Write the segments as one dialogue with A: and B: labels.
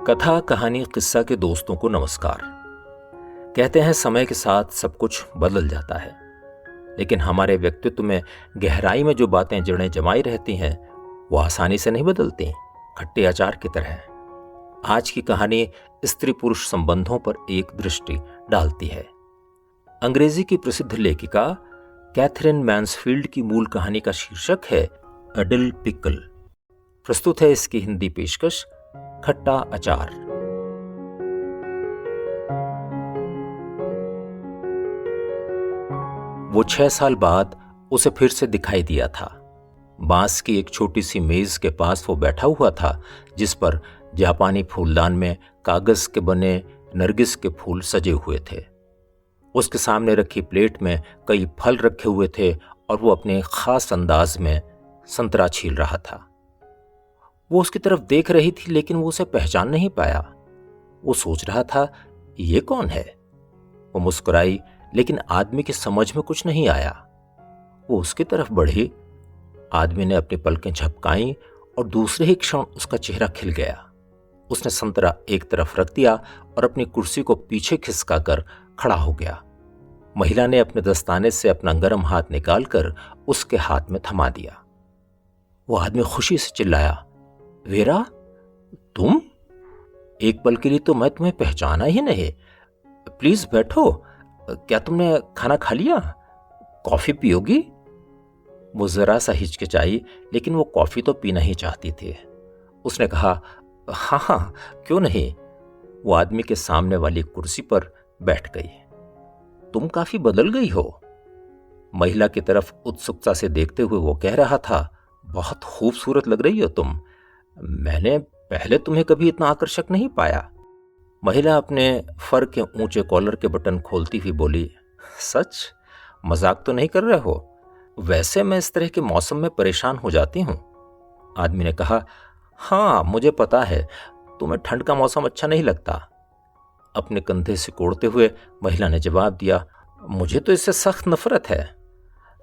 A: कथा कहानी किस्सा के दोस्तों को नमस्कार। कहते हैं समय के साथ सब कुछ बदल जाता है, लेकिन हमारे व्यक्तित्व में गहराई में जो बातें जड़ें जमाई रहती हैं वो आसानी से नहीं बदलती, खट्टे अचार की तरह। आज की कहानी स्त्री पुरुष संबंधों पर एक दृष्टि डालती है। अंग्रेजी की प्रसिद्ध लेखिका कैथरीन मैन्सफील्ड की मूल कहानी का शीर्षक है अ डिल पिकल। प्रस्तुत है इसकी हिंदी पेशकश खट्टा अचार। वो 6 साल बाद उसे फिर से दिखाई दिया था। बांस की एक छोटी सी मेज के पास वो बैठा हुआ था, जिस पर जापानी फूलदान में कागज के बने नरगिस के फूल सजे हुए थे। उसके सामने रखी प्लेट में कई फल रखे हुए थे और वो अपने खास अंदाज में संतरा छील रहा था। वो उसकी तरफ देख रही थी, लेकिन वो उसे पहचान नहीं पाया। वो सोच रहा था, ये कौन है? वो मुस्कुराई, लेकिन आदमी की समझ में कुछ नहीं आया। वो उसकी तरफ बढ़ी। आदमी ने अपनी पलकें झपकाई और दूसरे ही क्षण उसका चेहरा खिल गया। उसने संतरा एक तरफ रख दिया और अपनी कुर्सी को पीछे खिसका कर खड़ा हो गया। महिला ने अपने दस्ताने से अपना गर्म हाथ निकालकर उसके हाथ में थमा दिया। वो आदमी खुशी से चिल्लाया, वेरा, तुम? एक पल के लिए तो मैं तुम्हें पहचाना ही नहीं। प्लीज बैठो। क्या तुमने खाना खा लिया? कॉफी पियोगी? वो जरा सा हिचकिचाई, लेकिन वो कॉफी तो पीना ही चाहती थी। उसने कहा, हाँ हाँ, क्यों नहीं। वो आदमी के सामने वाली कुर्सी पर बैठ गई। तुम काफी बदल गई हो। महिला की तरफ उत्सुकता से देखते हुए वो कह रहा था, बहुत खूबसूरत लग रही हो तुम। मैंने पहले तुम्हें कभी इतना आकर्षक नहीं पाया। महिला अपने फर के ऊंचे कॉलर के बटन खोलती हुई बोली, सच? मजाक तो नहीं कर रहे हो? वैसे मैं इस तरह के मौसम में परेशान हो जाती हूं। आदमी ने कहा, हाँ मुझे पता है, तुम्हें ठंड का मौसम अच्छा नहीं लगता। अपने कंधे से कोड़ते हुए महिला ने जवाब दिया, मुझे तो इससे सख्त नफरत है।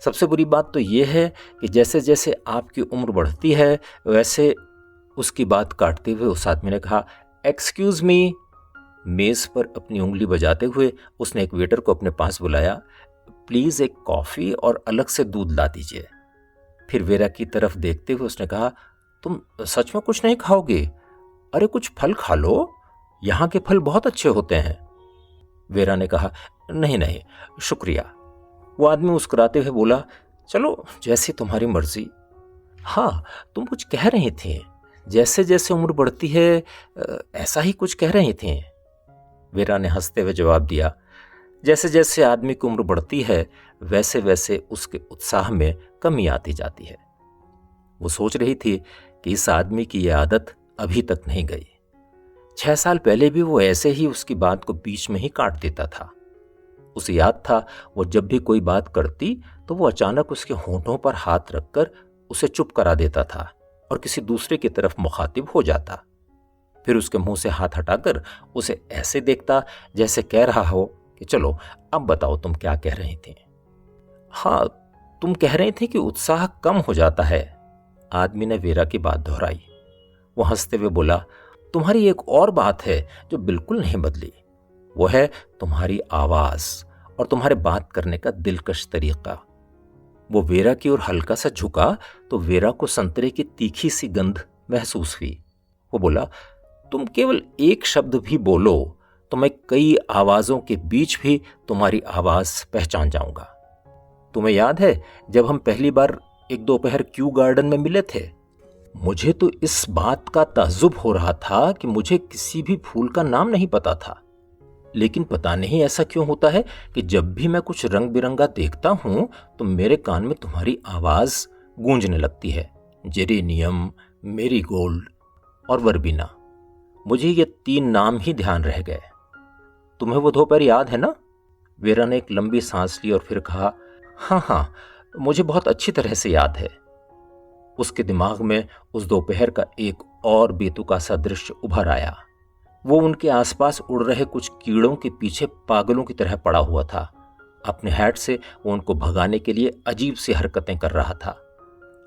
A: सबसे बुरी बात तो यह है कि जैसे जैसे आपकी उम्र बढ़ती है वैसे। उसकी बात काटते हुए उस आदमी ने कहा, एक्सक्यूज मी। मेज पर अपनी उंगली बजाते हुए उसने एक वेटर को अपने पास बुलाया, प्लीज एक कॉफी और अलग से दूध ला दीजिए। फिर वेरा की तरफ देखते हुए उसने कहा, तुम सच में कुछ नहीं खाओगे? अरे कुछ फल खा लो, यहाँ के फल बहुत अच्छे होते हैं। वेरा ने कहा, नहीं नहीं शुक्रिया। वो आदमी मुस्कुराते हुए बोला, चलो जैसी तुम्हारी मर्जी। हाँ, तुम कुछ कह रही थी। जैसे जैसे उम्र बढ़ती है ऐसा ही कुछ कह रही थी। वेरा ने हंसते हुए जवाब दिया, जैसे जैसे आदमी की उम्र बढ़ती है वैसे वैसे उसके उत्साह में कमी आती जाती है। वो सोच रही थी कि इस आदमी की यह आदत अभी तक नहीं गई। 6 साल पहले भी वो ऐसे ही उसकी बात को बीच में ही काट देता था। उसे याद था, वो जब भी कोई बात करती तो वो अचानक उसके होंठों पर हाथ रखकर उसे चुप करा देता था और किसी दूसरे की तरफ मुखातिब हो जाता। फिर उसके मुंह से हाथ हटाकर उसे ऐसे देखता जैसे कह रहा हो कि चलो अब बताओ तुम क्या कह रही थी। हाँ, तुम कह रही थी कि उत्साह कम हो जाता है। आदमी ने वेरा की बात दोहराई। वो हंसते हुए बोला, तुम्हारी एक और बात है जो बिल्कुल नहीं बदली। वो है तुम्हारी आवाज और तुम्हारे बात करने का दिलकश तरीका। वो वेरा की ओर हल्का सा झुका तो वेरा को संतरे की तीखी सी गंध महसूस हुई। वो बोला, तुम केवल एक शब्द भी बोलो तो मैं कई आवाजों के बीच भी तुम्हारी आवाज पहचान जाऊंगा। तुम्हें याद है जब हम पहली बार एक दोपहर क्यू गार्डन में मिले थे? मुझे तो इस बात का ताज्जुब हो रहा था कि मुझे किसी भी फूल का नाम नहीं पता था, लेकिन पता नहीं ऐसा क्यों होता है कि जब भी मैं कुछ रंग बिरंगा देखता हूं तो मेरे कान में तुम्हारी आवाज गूंजने लगती है। जेरेनियम, मेरीगोल्ड और वर्बिना। मुझे ये 3 नाम ही ध्यान रह गए। तुम्हें वो दोपहर याद है ना? वेरा ने एक लंबी सांस ली और फिर कहा, हाँ हाँ मुझे बहुत अच्छी तरह से याद है। उसके दिमाग में उस दोपहर का एक और बेतुका सा दृश्य उभर आया। वो उनके आसपास उड़ रहे कुछ कीड़ों के पीछे पागलों की तरह पड़ा हुआ था। अपने हैट से वो उनको भगाने के लिए अजीब सी हरकतें कर रहा था।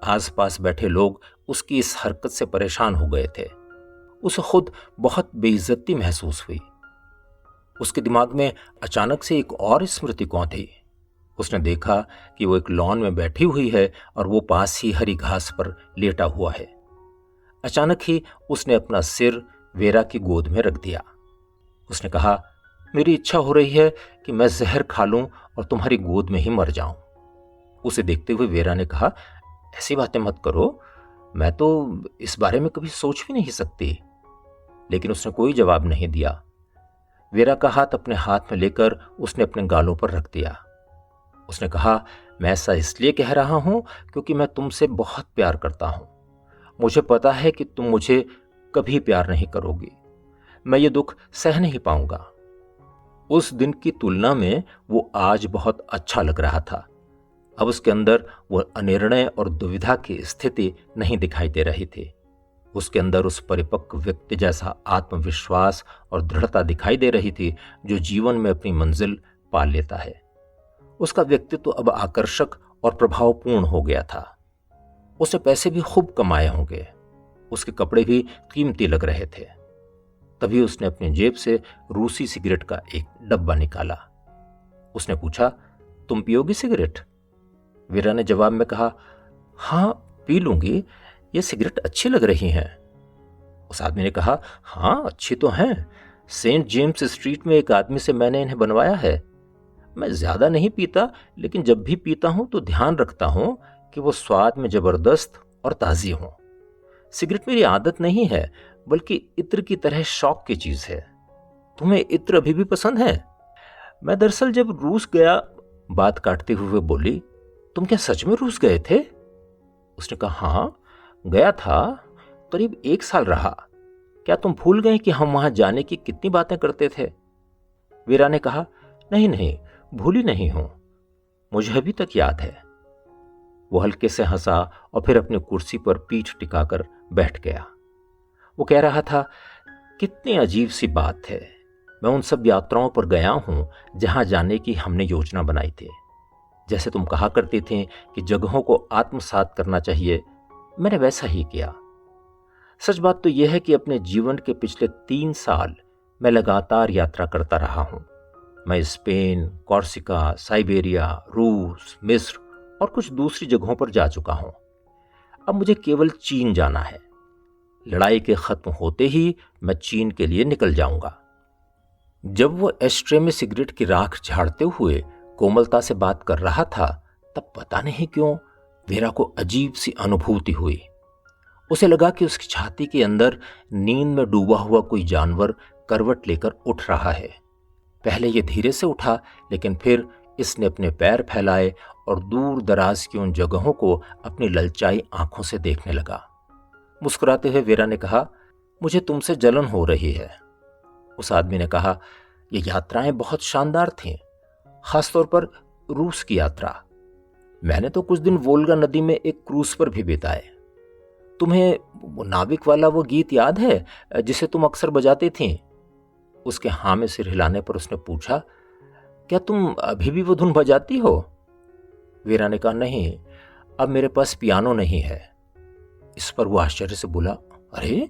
A: आसपास बैठे लोग उसकी इस हरकत से परेशान हो गए थे। उसे खुद बहुत बेइज्जती महसूस हुई। उसके दिमाग में अचानक से एक और स्मृति कौन थी। उसने देखा कि वो एक लॉन में बैठी हुई है और वो पास ही हरी घास पर लेटा हुआ है। अचानक ही उसने अपना सिर वेरा की गोद में रख दिया। उसने कहा, मेरी इच्छा हो रही है कि मैं जहर खा लूं और तुम्हारी गोद में ही मर जाऊं। उसे देखते हुए वेरा ने कहा, ऐसी बातें मत करो, मैं तो इस बारे में कभी सोच भी नहीं सकती। लेकिन उसने कोई जवाब नहीं दिया। वेरा का हाथ अपने हाथ में लेकर उसने अपने गालों पर रख दिया। उसने कहा, मैं ऐसा इसलिए कह रहा हूं क्योंकि मैं तुमसे बहुत प्यार करता हूं। मुझे पता है कि तुम मुझे कभी प्यार नहीं करोगी। मैं ये दुख सह नहीं पाऊंगा। उस दिन की तुलना में वो आज बहुत अच्छा लग रहा था। अब उसके अंदर वो अनिर्णय और दुविधा की स्थिति नहीं दिखाई दे रही थी। उसके अंदर उस परिपक्व व्यक्ति जैसा आत्मविश्वास और दृढ़ता दिखाई दे रही थी जो जीवन में अपनी मंजिल पा लेता है। उसका व्यक्तित्व अब आकर्षक और प्रभावपूर्ण हो गया था। उसने पैसे भी खूब कमाए होंगे। उसके कपड़े भी कीमती लग रहे थे। तभी उसने अपनी जेब से रूसी सिगरेट का एक डब्बा निकाला। उसने पूछा, तुम पियोगी सिगरेट? वीरा ने जवाब में कहा, हाँ पी लूंगी, ये सिगरेट अच्छी लग रही हैं। उस आदमी ने कहा, हाँ अच्छी तो हैं। सेंट जेम्स स्ट्रीट में एक आदमी से मैंने इन्हें बनवाया है। मैं ज्यादा नहीं पीता, लेकिन जब भी पीता हूं तो ध्यान रखता हूं कि वो स्वाद में जबरदस्त और ताजी हो। सिगरेट मेरी आदत नहीं है, बल्कि इत्र की तरह शौक की चीज है। तुम्हें इत्र अभी भी पसंद है? मैं दरअसल जब रूस गया, बात काटते हुए बोली, तुम क्या सच में रूस गए थे? उसने कहा, हाँ गया था, करीब 1 साल रहा। क्या तुम भूल गए कि हम वहां जाने की कितनी बातें करते थे? वीरा ने कहा, नहीं नहीं, भूली नहीं हूं, मुझे अभी तक याद है। वो हल्के से हंसा और फिर अपनी कुर्सी पर पीठ टिकाकर बैठ गया। वो कह रहा था, कितनी अजीब सी बात है। मैं उन सब यात्राओं पर गया हूं जहां जाने की हमने योजना बनाई थी। जैसे तुम कहा करती थी कि जगहों को आत्मसात करना चाहिए, मैंने वैसा ही किया। सच बात तो यह है कि अपने जीवन के पिछले 3 साल मैं लगातार यात्रा करता रहा हूं। मैं स्पेन, कॉर्सिका, साइबेरिया, रूस, मिस्र और कुछ दूसरी जगहों पर जा चुका हूं। अब मुझे केवल चीन जाना है। लड़ाई के खत्म होते ही मैं चीन के लिए निकल जाऊंगा। जब वो एस्ट्रे में सिगरेट की राख झाड़ते हुए कोमलता से बात कर रहा था, तब पता नहीं क्यों वीरा को अजीब सी अनुभूति हुई। उसे लगा कि उसकी छाती के अंदर नींद में डूबा हुआ कोई जानवर करवट लेकर उठ रहा है। पहले ये धीरे से उठा, लेकिन फिर इसने अपने पैर फैलाए और दूर दराज की उन जगहों को अपनी ललचाई आंखों से देखने लगा। मुस्कुराते हुए वीरा ने कहा, मुझे तुमसे जलन हो रही है। उस आदमी ने कहा, ये यात्राएं बहुत शानदार थीं, खासतौर पर रूस की यात्रा। मैंने तो कुछ दिन वोल्गा नदी में एक क्रूज पर भी बिताए। तुम्हें वो नाविक वाला वो गीत याद है जिसे तुम अक्सर बजाती थीं? उसके हाँ में सिर हिलाने पर उसने पूछा, क्या तुम अभी भी वो धुन बजाती हो? वीरा ने कहा, नहीं, अब मेरे पास पियानो नहीं है। इस पर वो आश्चर्य से बोला, अरे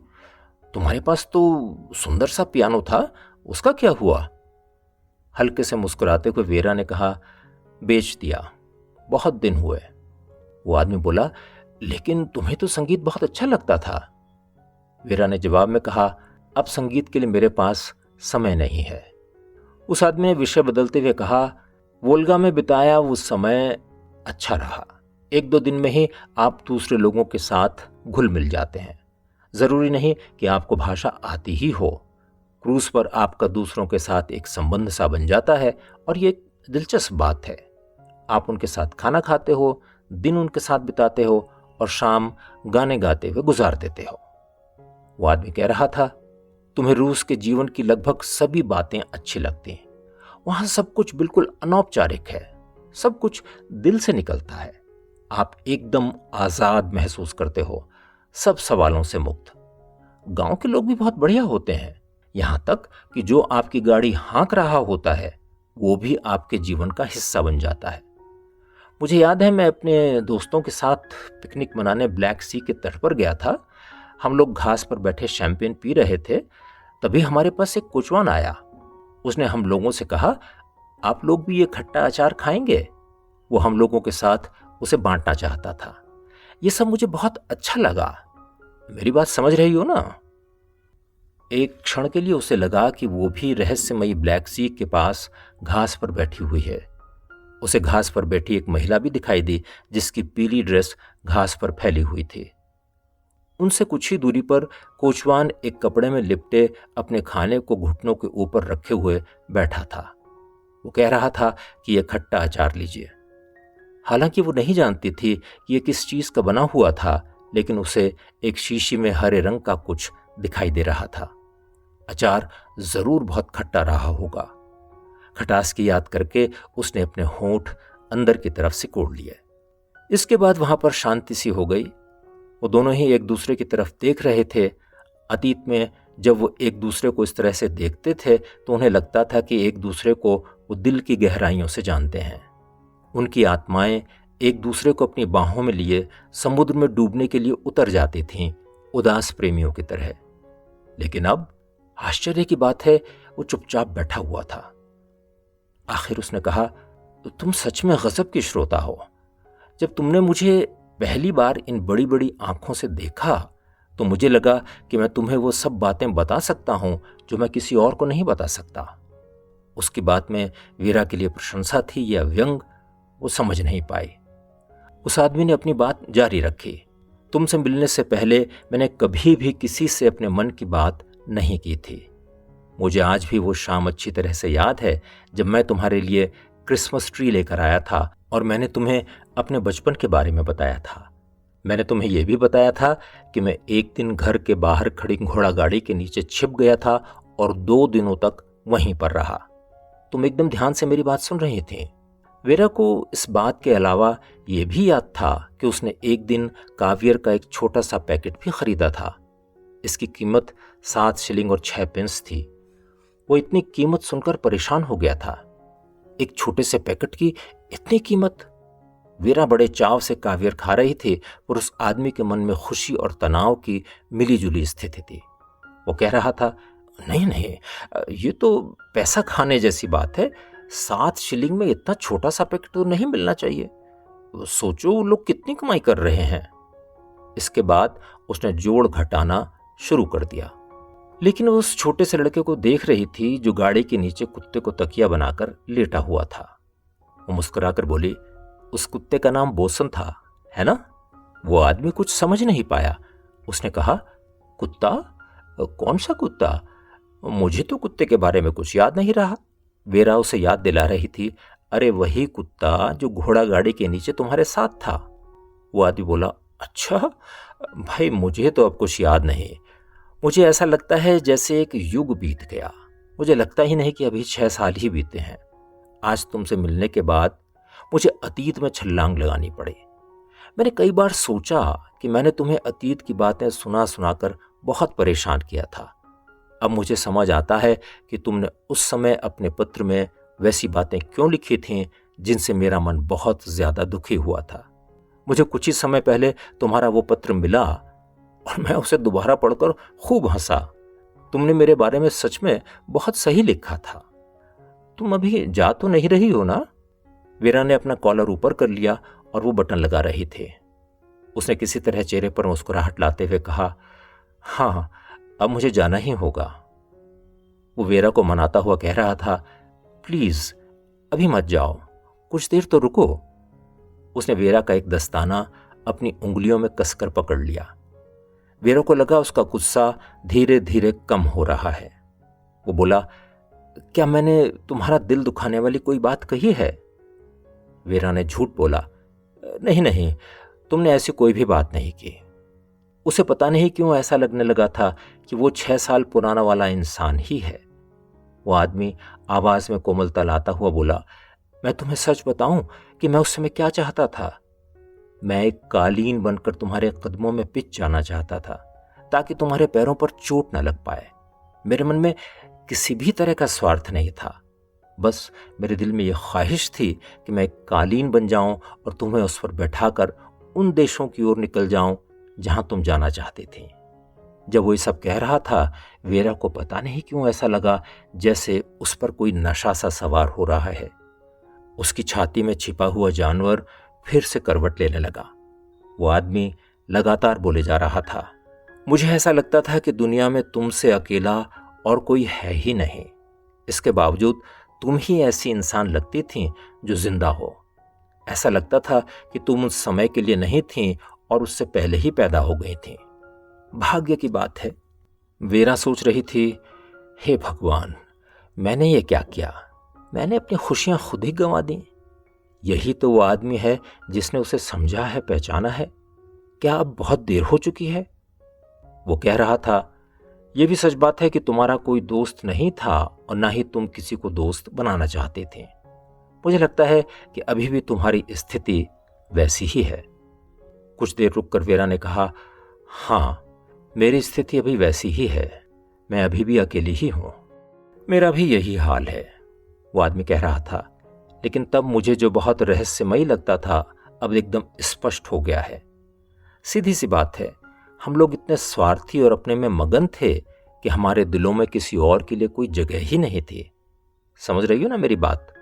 A: तुम्हारे पास तो सुंदर सा पियानो था, उसका क्या हुआ? हल्के से मुस्कुराते हुए वीरा ने कहा, बेच दिया, बहुत दिन हुए। वो आदमी बोला, लेकिन तुम्हें तो संगीत बहुत अच्छा लगता था। वीरा ने जवाब में कहा, अब संगीत के लिए मेरे पास समय नहीं है। उस आदमी ने विषय बदलते हुए कहा, वोल्गा में बिताया वो समय अच्छा रहा। 1-2 दिन में ही आप दूसरे लोगों के साथ घुल मिल जाते हैं। जरूरी नहीं कि आपको भाषा आती ही हो। क्रूज पर आपका दूसरों के साथ एक संबंध सा बन जाता है और ये एक दिलचस्प बात है। आप उनके साथ खाना खाते हो, दिन उनके साथ बिताते हो और शाम गाने गाते हुए गुजार देते हो। वो आदमी कह रहा था, तुम्हें रूस के जीवन की लगभग सभी बातें अच्छी लगती हैं। वहां सब कुछ बिल्कुल अनौपचारिक है, सब कुछ दिल से निकलता है। आप एकदम आजाद महसूस करते हो, सब सवालों से मुक्त। गांव के लोग भी बहुत बढ़िया होते हैं, यहां तक कि जो आपकी गाड़ी हाँक रहा होता है वो भी आपके जीवन का हिस्सा बन जाता है। मुझे याद है, मैं अपने दोस्तों के साथ पिकनिक मनाने ब्लैक सी के तट पर गया था। हम लोग घास पर बैठे शैंपेन पी रहे थे, तभी हमारे पास एक कोचवान आया। उसने हम लोगों से कहा, आप लोग भी ये खट्टा अचार खाएंगे? वो हम लोगों के साथ उसे बांटना चाहता था। ये सब मुझे बहुत अच्छा लगा। मेरी बात समझ रही हो ना? एक क्षण के लिए उसे लगा कि वो भी रहस्यमयी ब्लैक सी के पास घास पर बैठी हुई है। उसे घास पर बैठी एक महिला भी दिखाई दी, जिसकी पीली ड्रेस घास पर फैली हुई थी। उनसे कुछ ही दूरी पर कोचवान एक कपड़े में लिपटे अपने खाने को घुटनों के ऊपर रखे हुए बैठा था। वो कह रहा था कि यह खट्टा अचार लीजिए। हालांकि वो नहीं जानती थी कि यह किस चीज का बना हुआ था, लेकिन उसे एक शीशी में हरे रंग का कुछ दिखाई दे रहा था। अचार जरूर बहुत खट्टा रहा होगा। खटास की याद करके उसने अपने होंठ अंदर की तरफ सिकोड़ लिए। इसके बाद वहां पर शांति सी हो गई। वो दोनों ही एक दूसरे की तरफ देख रहे थे। अतीत में जब वो एक दूसरे को इस तरह से देखते थे तो उन्हें लगता था कि एक दूसरे को वो दिल की गहराइयों से जानते हैं। उनकी आत्माएं एक दूसरे को अपनी बाहों में लिए समुद्र में डूबने के लिए उतर जाती थीं, उदास प्रेमियों की तरह। लेकिन अब आश्चर्य की बात है, वो चुपचाप बैठा हुआ था। आखिर उसने कहा, तुम सच में गजब की श्रोता हो। जब तुमने मुझे पहली बार इन बड़ी बड़ी आंखों से देखा तो मुझे लगा कि मैं तुम्हें वो सब बातें बता सकता हूं जो मैं किसी और को नहीं बता सकता। उसकी बात में वीरा के लिए प्रशंसा थी या व्यंग, वो समझ नहीं पाई। उस आदमी ने अपनी बात जारी रखी। तुमसे मिलने से पहले मैंने कभी भी किसी से अपने मन की बात नहीं की थी। मुझे आज भी वो शाम अच्छी तरह से याद है जब मैं तुम्हारे लिए क्रिसमस ट्री लेकर आया था और मैंने तुम्हें अपने बचपन के बारे में बताया था। मैंने तुम्हें यह भी बताया था कि मैं एक दिन घर के बाहर खड़ी घोड़ा गाड़ी के नीचे छिप गया था और 2 दिनों तक वहीं पर रहा। तुम एकदम ध्यान से मेरी बात सुन रही थी। वेरा को इस बात के अलावा यह भी याद था कि उसने एक दिन कावियर का एक छोटा सा पैकेट भी खरीदा था। इसकी कीमत 7 शिलिंग और 6 पेंस थी। वो इतनी कीमत सुनकर परेशान हो गया था। एक छोटे से पैकेट की इतनी कीमत? वीरा बड़े चाव से कावियर खा रही थी, पर उस आदमी के मन में खुशी और तनाव की मिलीजुली स्थिति थी। वो कह रहा था, नहीं नहीं, ये तो पैसा खाने जैसी बात है। 7 शिलिंग में इतना छोटा सा पैकेट तो नहीं मिलना चाहिए। सोचो वो लोग कितनी कमाई कर रहे हैं। इसके बाद उसने जोड़ घटाना शुरू कर दिया। लेकिन वो उस छोटे से लड़के को देख रही थी जो गाड़ी के नीचे कुत्ते को तकिया बनाकर लेटा हुआ था। वो मुस्कुराकर बोली, उस कुत्ते का नाम बोसन था, है ना? वो आदमी कुछ समझ नहीं पाया। उसने कहा, कुत्ता? कौन सा कुत्ता? मुझे तो कुत्ते के बारे में कुछ याद नहीं रहा। वेरा उसे याद दिला रही थी, अरे वही कुत्ता जो घोड़ा गाड़ी के नीचे तुम्हारे साथ था। वो आदमी बोला, अच्छा भाई, मुझे तो अब कुछ याद नहीं। मुझे ऐसा लगता है जैसे एक युग बीत गया। मुझे लगता ही नहीं कि अभी 6 साल ही बीते हैं। आज तुमसे मिलने के बाद मुझे अतीत में छलांग लगानी पड़ी। मैंने कई बार सोचा कि मैंने तुम्हें अतीत की बातें सुना सुनाकर बहुत परेशान किया था। अब मुझे समझ आता है कि तुमने उस समय अपने पत्र में वैसी बातें क्यों लिखी थीं जिनसे मेरा मन बहुत ज्यादा दुखी हुआ था। मुझे कुछ ही समय पहले तुम्हारा वो पत्र मिला और मैं उसे दोबारा पढ़कर खूब हंसा। तुमने मेरे बारे में सच में बहुत सही लिखा था। तुम अभी जा तो नहीं रही हो ना? वीरा ने अपना कॉलर ऊपर कर लिया और वो बटन लगा रही थी। उसने किसी तरह चेहरे पर मुस्कुराहट लाते हुए कहा, हाँ, अब मुझे जाना ही होगा। वो वीरा को मनाता हुआ कह रहा था, प्लीज अभी मत जाओ, कुछ देर तो रुको। उसने वीरा का एक दस्ताना अपनी उंगलियों में कसकर पकड़ लिया। वीरा को लगा उसका गुस्सा धीरे धीरे कम हो रहा है। वो बोला, क्या मैंने तुम्हारा दिल दुखाने वाली कोई बात कही है? वीरा ने झूठ बोला, नहीं नहीं, तुमने ऐसी कोई भी बात नहीं की। उसे पता नहीं क्यों ऐसा लगने लगा था कि वो 6 साल पुराना वाला इंसान ही है। वो आदमी आवाज में कोमलता लाता हुआ बोला, मैं तुम्हें सच बताऊं कि मैं उस समय क्या चाहता था? मैं एक कालीन बनकर तुम्हारे कदमों में पिच जाना चाहता था ताकि तुम्हारे पैरों पर चोट न लग पाए। मेरे मन में किसी भी तरह का स्वार्थ नहीं था। बस मेरे दिल में यह ख्वाहिश थी कि मैं एक कालीन बन जाऊं और तुम्हें उस पर बैठाकर उन देशों की ओर निकल जाऊं जहां तुम जाना चाहती थी। जब वो ये सब कह रहा था, वेरा को पता नहीं क्यों ऐसा लगा जैसे उस पर कोई नशा सा सवार हो रहा है। उसकी छाती में छिपा हुआ जानवर फिर से करवट लेने लगा। वो आदमी लगातार बोले जा रहा था, मुझे ऐसा लगता था कि दुनिया में तुमसे अकेला और कोई है ही नहीं। इसके बावजूद तुम ही ऐसी इंसान लगती थी जो जिंदा हो। ऐसा लगता था कि तुम उस समय के लिए नहीं थी और उससे पहले ही पैदा हो गई थी। भाग्य की बात है। वेरा सोच रही थी, हे भगवान, मैंने ये क्या किया? मैंने अपनी खुशियां खुद ही गंवा दी। यही तो वो आदमी है जिसने उसे समझा है, पहचाना है। क्या अब बहुत देर हो चुकी है? वो कह रहा था, यह भी सच बात है कि तुम्हारा कोई दोस्त नहीं था और ना ही तुम किसी को दोस्त बनाना चाहते थे। मुझे लगता है कि अभी भी तुम्हारी स्थिति वैसी ही है। कुछ देर रुककर वेरा ने कहा, हाँ, मेरी स्थिति अभी वैसी ही है। मैं अभी भी अकेली ही हूं। मेरा भी यही हाल है, वो आदमी कह रहा था। लेकिन तब मुझे जो बहुत रहस्यमयी लगता था, अब एकदम स्पष्ट हो गया है। सीधी सी बात है, हम लोग इतने स्वार्थी और अपने में मगन थे कि हमारे दिलों में किसी और के लिए कोई जगह ही नहीं थी। समझ रही हो ना मेरी बात?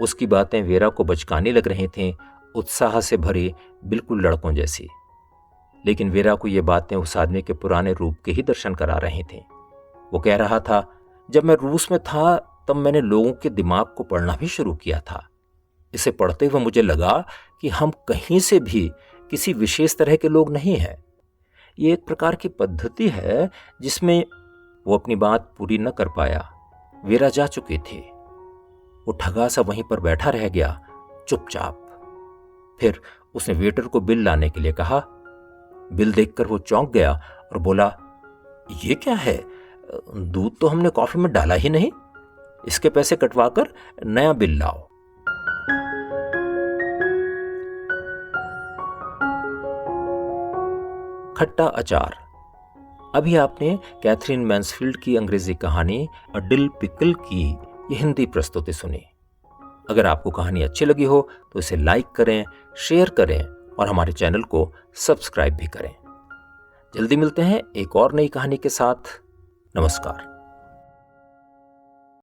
A: उसकी बातें वेरा को बचकानी लग रही थीं, उत्साह से भरी, बिल्कुल लड़कों जैसी। लेकिन वेरा को ये बातें उस आदमी के पुराने रूप के ही दर्शन करा रही थीं। वो कह रहा था, जब मैं रूस में था तब मैंने लोगों के दिमाग को पढ़ना भी शुरू किया था। इसे पढ़ते हुए मुझे लगा कि हम कहीं से भी किसी विशेष तरह के लोग नहीं हैं। ये एक प्रकार की पद्धति है जिसमें वो अपनी बात पूरी न कर पाया। वेरा जा चुकी थी। वो ठगा सा वहीं पर बैठा रह गया, चुपचाप। फिर उसने वेटर को बिल लाने के लिए कहा। बिल देखकर वो चौंक गया और बोला, ये क्या है? दूध तो हमने कॉफी में डाला ही नहीं। इसके पैसे कटवाकर नया बिल लाओ। खट्टा अचार। अभी आपने कैथरीन मैन्सफील्ड की अंग्रेजी कहानी अ डिल पिकल की ये हिंदी प्रस्तुति सुनी। अगर आपको कहानी अच्छी लगी हो तो इसे लाइक करें, शेयर करें और हमारे चैनल को सब्सक्राइब भी करें। जल्दी मिलते हैं एक और नई कहानी के साथ। नमस्कार।